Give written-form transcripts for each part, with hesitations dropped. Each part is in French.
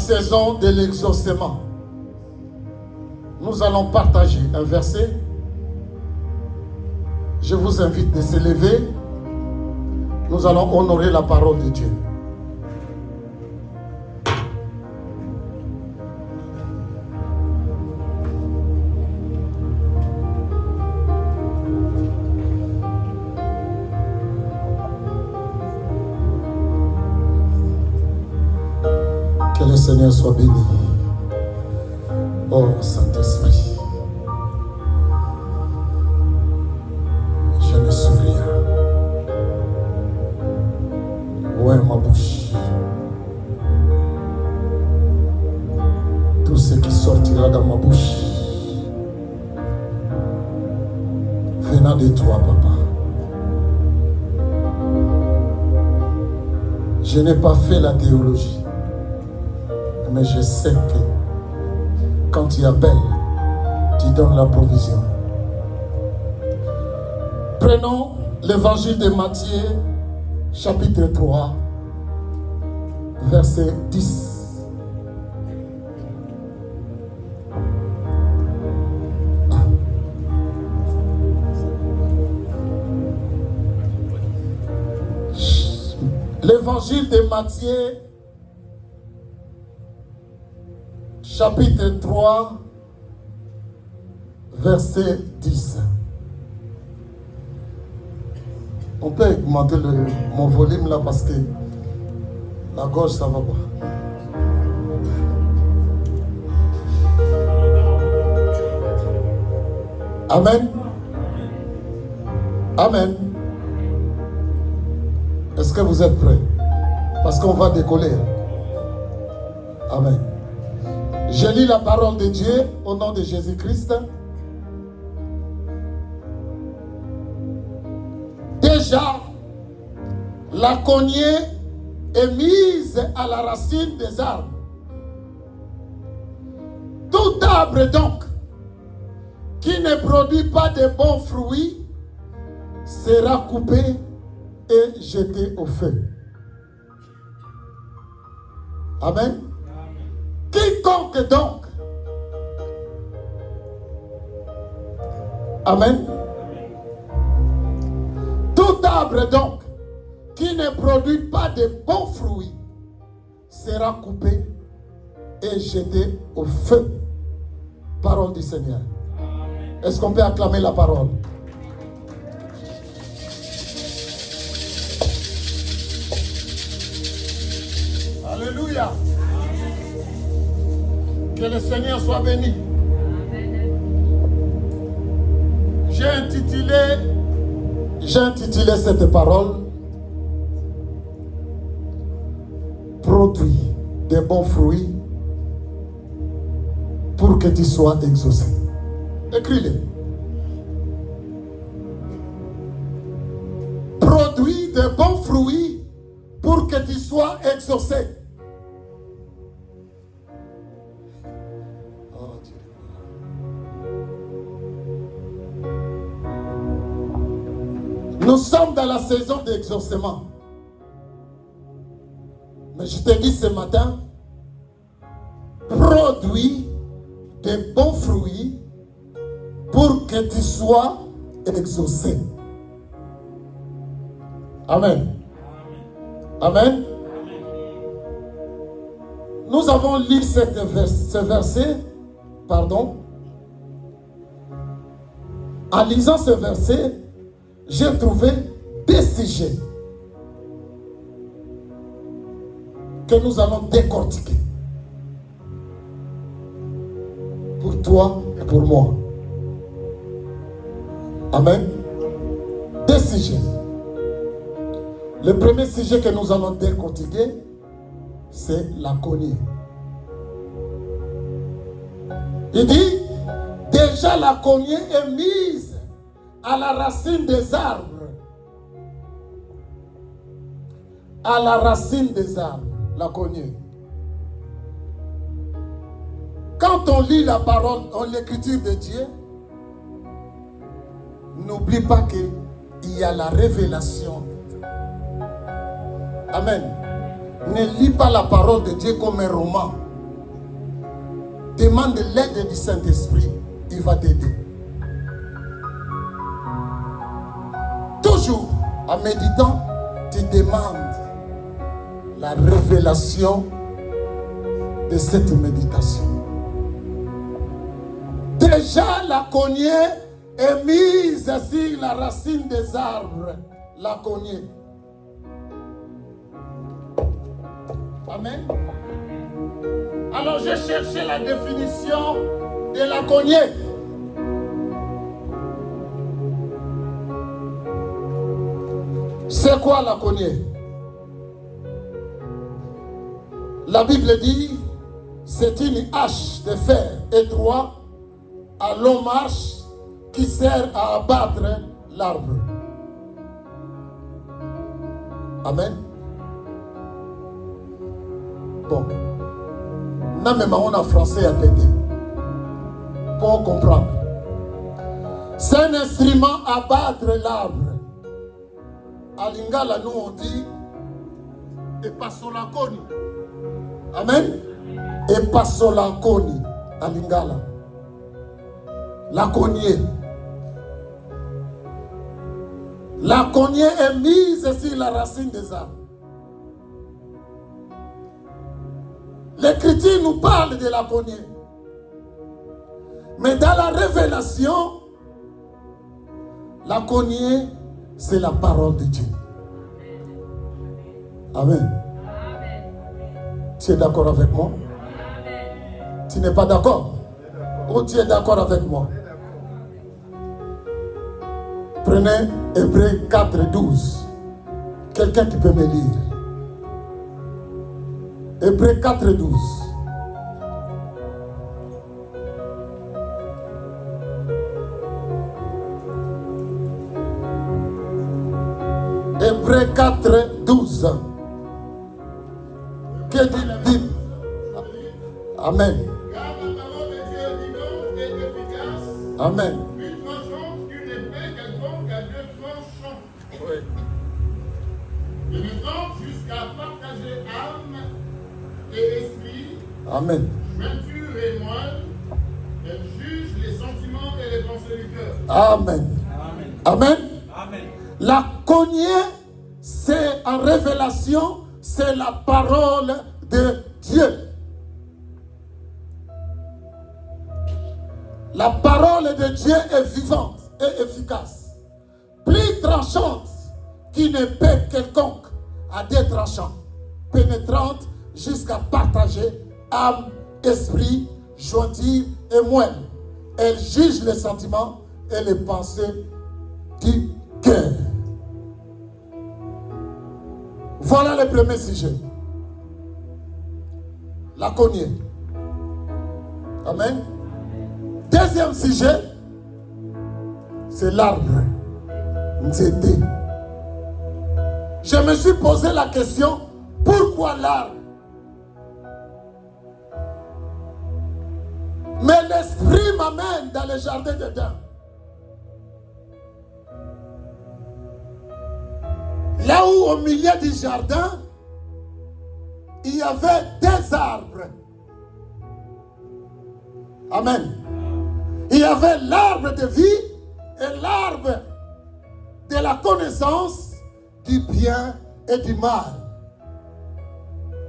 saison de l'exaucement. Nous allons partager un verset. Je vous invite de se lever. Nous allons honorer la parole de Dieu. Que le Seigneur soit béni. Oh Saint-Esprit, je ne suis rien. Où est ma bouche? Tout ce qui sortira dans ma bouche venant de toi, Papa. Je n'ai pas fait la théologie, mais je sais que quand tu appelles, tu donnes la provision. Prenons l'évangile de Matthieu, chapitre 3, verset 10. L'évangile de Matthieu, chapitre 3, verset 10. On peut augmenter mon volume là parce que la gorge ça va pas. Amen. Amen. Est-ce que vous êtes prêts? Parce qu'on va décoller. Amen. Je lis la parole de Dieu au nom de Jésus-Christ. Déjà, la cognée est mise à la racine des arbres. Tout arbre donc qui ne produit pas de bons fruits sera coupé et jeté au feu. Amen. Quiconque donc, amen, tout arbre donc qui ne produit pas de bons fruits sera coupé et jeté au feu. Parole du Seigneur. Est-ce qu'on peut acclamer la parole? Alléluia. Que le Seigneur soit béni. J'ai intitulé cette parole produit des bons fruits pour que tu sois exaucé. Écris-le. Produit des bons fruits pour que tu sois exaucé. Nous sommes dans la saison d'exaucement. Mais je te dis ce matin, produis de bons fruits pour que tu sois exaucé. Amen. Amen. Nous avons lu ce verset, En lisant ce verset, j'ai trouvé des sujets que nous allons décortiquer pour toi et pour moi. Amen. Des sujets. Le premier sujet que nous allons décortiquer, c'est la cognée. Il dit, déjà la cognée est mise à la racine des arbres. À la racine des arbres, la cognée. Quand on lit la parole, l'écriture de Dieu, n'oublie pas qu'il y a la révélation. Amen. Ne lis pas la parole de Dieu comme un roman. demande l'aide du Saint-Esprit, il va t'aider. Toujours, en méditant, tu demandes la révélation de cette méditation. Déjà, la cognée est mise sur la racine des arbres. La cognée. Amen. Alors, j'ai cherché la définition de la cognée. C'est quoi la cognée? La Bible dit, c'est une hache de fer étroite à long marche qui sert à abattre l'arbre. Amen. Bon. Non, mais on a français à péter. Pour comprendre. C'est un instrument à battre l'arbre. À Lingala, nous on dit et passolaconi. Amen. Et passolaconi à Lingala. La cognée. La cognée est mise sur la racine des arbres. L'Écriture nous parle de la cognée. Mais dans la révélation, la cognée, c'est la parole de Dieu. Amen. Tu es d'accord avec moi? Tu n'es pas d'accord? Ou tu es d'accord avec moi? Prenez Hébreux 4, 12. Quelqu'un qui peut me lire. Hébreux 4, 12. Hébreux 4, 12. Que dit la Bible? Amen. Car la parole de Dieu est vivante et efficace. Amen. Plus tranchante qu'une épée quelconque à deux tranchants. Oui. Pénétrante jusqu'à partager âme et esprit, Amen. jointure et moelle. Elle juge les sentiments et les pensées du cœur. Amen. Amen. Amen. Amen. La cognée, c'est en révélation, c'est la parole de Dieu. La parole de Dieu est vivante et efficace, plus tranchante qu'une épée quelconque à deux tranchants, pénétrante jusqu'à partager âme, esprit, jointure et moelle. Elle juge les sentiments et les pensées du cœur. Voilà le premier sujet. La cognée. Amen. Deuxième sujet, c'est l'arbre. Nzete. Je me suis posé la question, pourquoi l'arbre? Mais l'esprit m'amène dans le jardin d'Éden. Là où au milieu du jardin, il y avait des arbres. Amen. Il y avait l'arbre de vie et l'arbre de la connaissance du bien et du mal.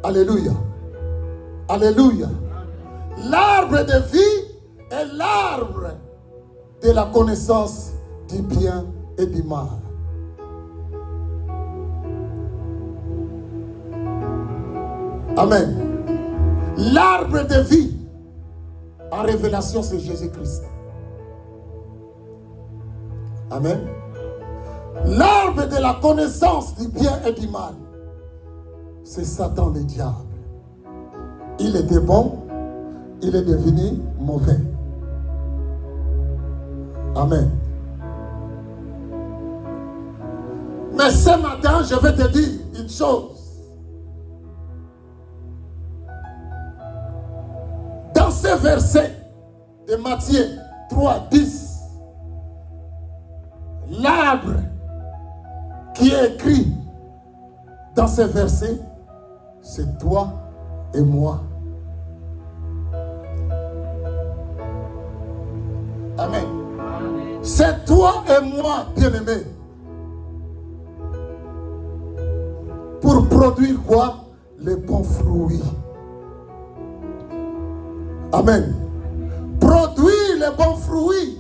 Alléluia. Alléluia. L'arbre de vie et l'arbre de la connaissance du bien et du mal. Amen. L'arbre de vie, en révélation, c'est Jésus-Christ. Amen. L'arbre de la connaissance du bien et du mal, c'est Satan le diable. Il était bon, il est devenu mauvais. Amen. Mais ce matin, je vais te dire une chose. Dans ce verset de Matthieu 3, 10, l'arbre qui est écrit dans ce verset, c'est toi et moi. Amen. C'est toi et moi, bien-aimés. Pour produire quoi? Les bons fruits. Amen. Produire les bons fruits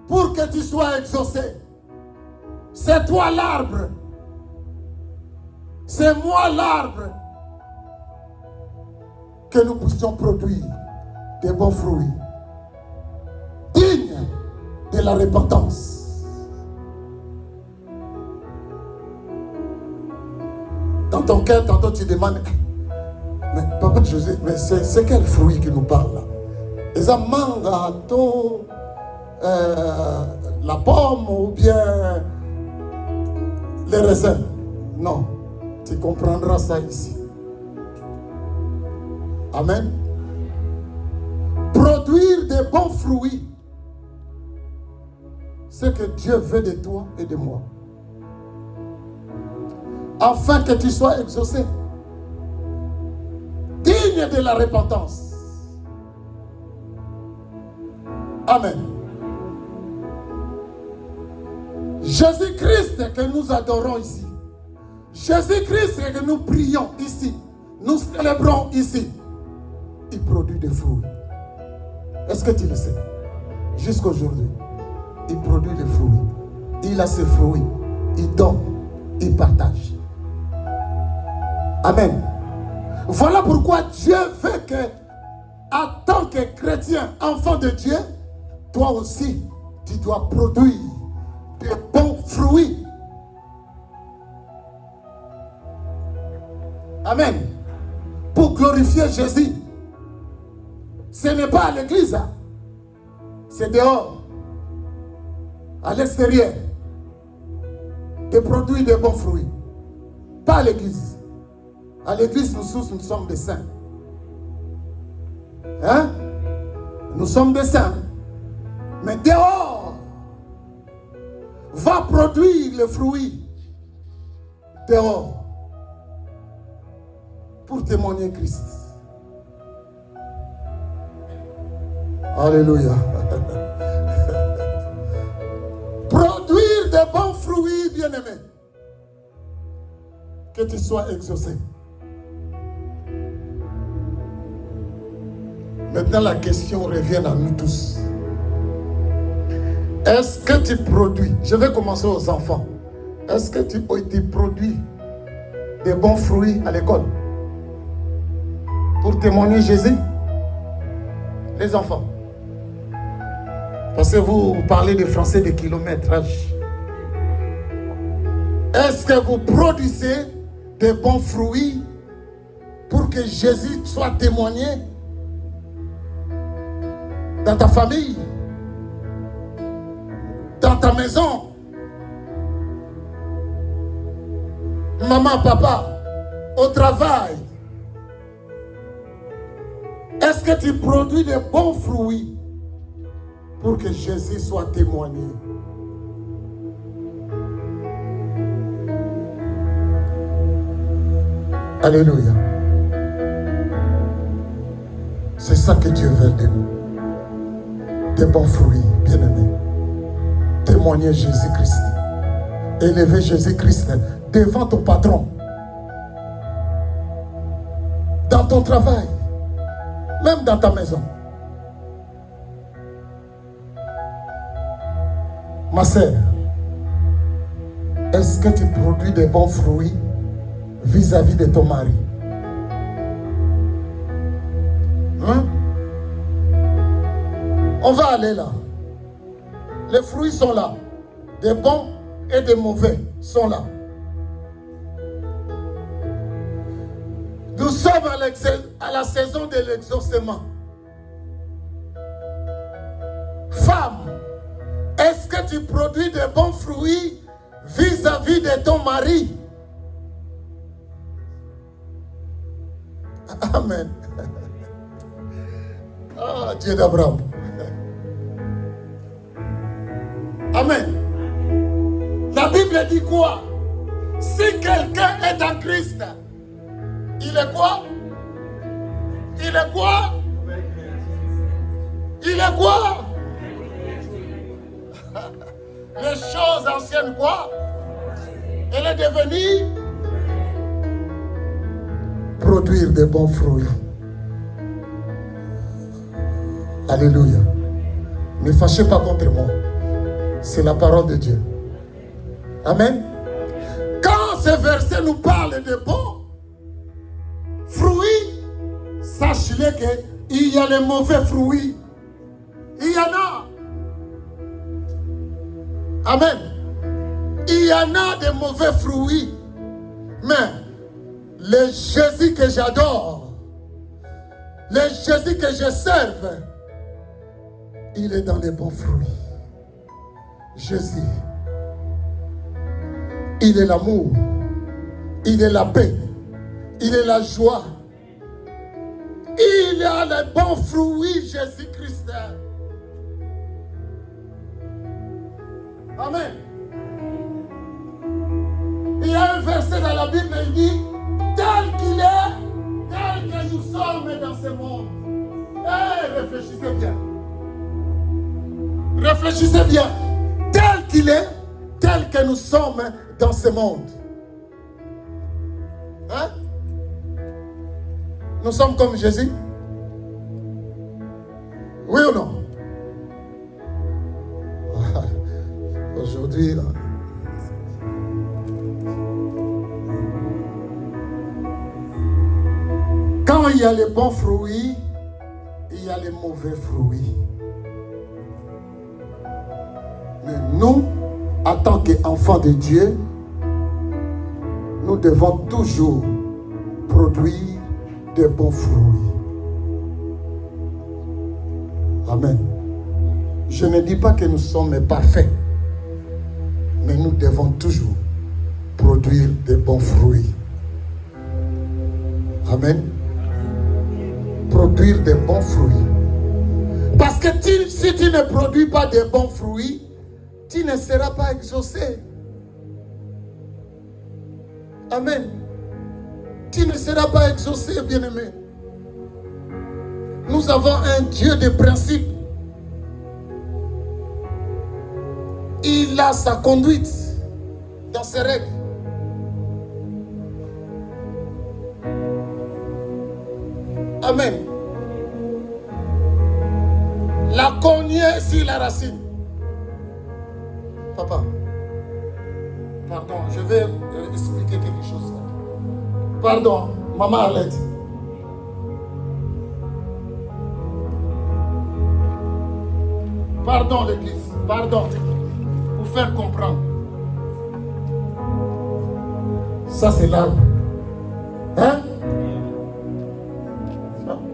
pour que tu sois exaucé. C'est toi l'arbre. C'est moi l'arbre. Que nous puissions produire des bons fruits dignes de la repentance. Dans ton cœur, tantôt tu demandes, mais Papa José, mais c'est quel fruit qui nous parle là? Les manga, la pomme ou bien les raisins? Non, tu comprendras ça ici. Amen. Produire des bons fruits, ce que Dieu veut de toi et de moi, afin que tu sois exaucé, digne de la repentance. Amen. Jésus-Christ que nous adorons ici, Jésus-Christ que nous prions ici, nous célébrons ici, il produit des fruits. Est-ce que tu le sais? Jusqu'aujourd'hui, il produit des fruits. Il a ses fruits. Il donne. Il partage. Amen. Voilà pourquoi Dieu veut que, en tant que chrétien, enfant de Dieu, toi aussi, tu dois produire des bons fruits. Amen. Pour glorifier Jésus. Ce n'est pas à l'église, hein. C'est dehors, à l'extérieur, de produire des bons fruits. Pas à l'église. À l'église, nous tous, nous sommes des saints. Hein? Nous sommes des saints. Mais dehors, va produire le fruit. Dehors. Pour témoigner Christ. Alléluia. Produire de bons fruits, bien-aimés. Que tu sois exaucé. Maintenant, la question revient à nous tous. Est-ce que tu produis? Je vais commencer aux enfants. Est-ce que tu produis des bons fruits à l'école? Pour témoigner Jésus? Les enfants. Parce que vous parlez de français de kilométrage. Est-ce que vous produisez des bons fruits pour que Jésus soit témoigné dans ta famille, dans ta maison, maman, papa, au travail? Est-ce que tu produis des bons fruits pour que Jésus soit témoigné? Alléluia. C'est ça que Dieu veut de nous. Des bons fruits, bien-aimés. Témoigner Jésus-Christ. Élever Jésus-Christ devant ton patron. Dans ton travail. Même dans ta maison. Ma sœur, est-ce que tu produis des bons fruits vis-à-vis de ton mari? Hein? On va aller là. Les fruits sont là. Des bons et des mauvais sont là. Nous sommes à la saison de l'exaucement. Femme, est-ce que tu produis de bons fruits vis-à-vis de ton mari? Amen. Ah, Dieu d'Abraham. Amen. La Bible dit quoi? Si quelqu'un est en Christ, il est quoi? Il est quoi? Il est quoi? les choses anciennes, quoi? Elle est devenue produire de bons fruits. Alléluia. Ne fâchez pas contre moi. C'est la parole de Dieu. Amen. Quand ce verset nous parle de bons fruits, sachez-le qu'il y a les mauvais fruits. Il y en a. Amen. Il y en a des mauvais fruits. Mais le Jésus que j'adore, le Jésus que je serve, il est dans les bons fruits. Jésus, il est l'amour, il est la paix, il est la joie. Il a les bons fruits, Jésus-Christ. Amen. Il y a un verset dans la Bible, il dit, tel qu'il est, tel que nous sommes dans ce monde. Eh, réfléchissez bien. Réfléchissez bien. Tel qu'il est, tel que nous sommes dans ce monde. Hein? Nous sommes comme Jésus? Oui ou non? Aujourd'hui, là. Quand il y a les bons fruits, il y a les mauvais fruits. Mais nous, en tant qu'enfants de Dieu, nous devons toujours produire de bons fruits. Amen. Je ne dis pas que nous sommes parfaits, mais nous devons toujours produire de bons fruits. Amen. Produire de bons fruits. Parce que si tu ne produis pas de bons fruits, tu ne seras pas exaucé. Amen. Tu ne seras pas exaucé, bien-aimé. Nous avons un Dieu de principe. Il a sa conduite dans ses règles. Amen. La cognée sur la racine. Papa, pardon, je vais expliquer quelque chose. Pardon, maman Arlette. Pardon l'église, pardon, pour faire comprendre. Ça c'est l'arbre. Hein?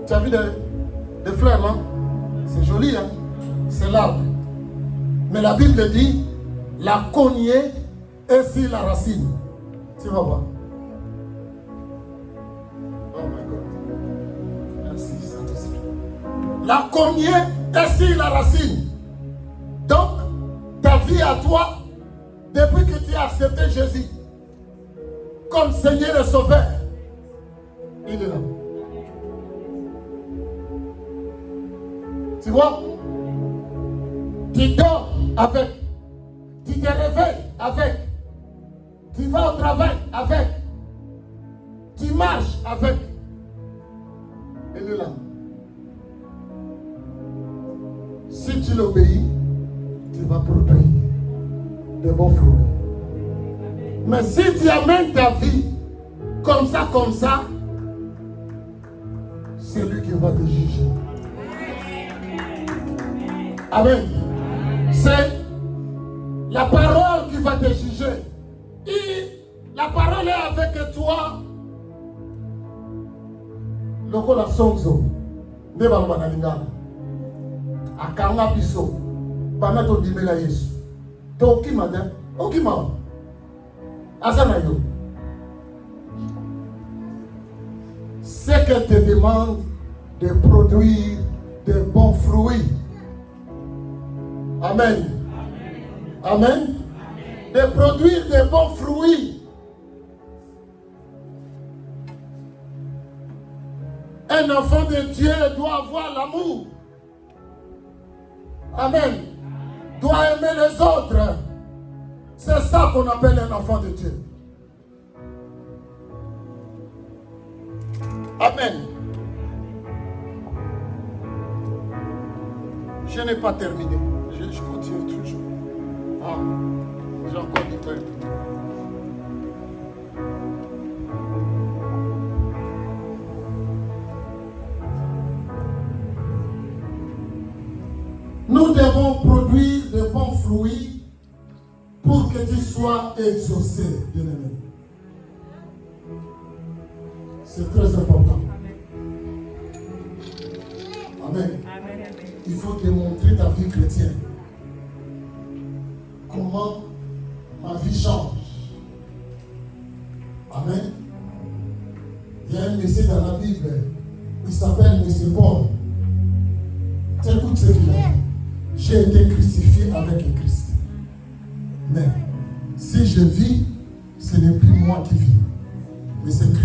Tu as vu des fleurs là? C'est joli, hein? C'est l'arbre. Mais la Bible dit, la cognée est sur la racine. Tu vas voir. Oh my God. Merci, Saint-Esprit. La cognée est sur la racine. Donc, ta vie à toi, depuis que tu as accepté Jésus comme Seigneur et Sauveur, il est là. Tu vois? Tu dors avec. Tu te réveilles avec. Tu vas au travail avec. Tu marches avec. Il est là. Si tu l'obéis, tu vas produire de bons fruits. Mais si tu amènes ta vie comme ça, c'est lui qui va te juger. Amen. C'est la parole qui va te juger. Et la parole est avec toi. Lokola sonzo. Ne balba na lingana. Akanga biso. Bana to dimela Yesu. To okimada. Okima. Asana yo. C'est qu'elle te demande de produire de bons fruits. Amen. Amen. De produire de bons fruits. Un enfant de Dieu doit avoir l'amour. Amen. Doit aimer les autres. C'est ça qu'on appelle un enfant de Dieu. Amen. Je n'ai pas terminé. Je continue toujours. Ah, j'ai encore du pain. Nous devons produire de bons fruits pour que tu sois exaucé, bien-aimé. C'est très important. Amen. Il faut démontrer ta vie chrétienne. Comment ma vie change. Amen. Il y a un message dans la Bible. Il s'appelle M. Paul. Écoute ce qu'il a dit. J'ai été crucifié avec le Christ. Mais si je vis, ce n'est plus moi qui vis. Mais c'est Christ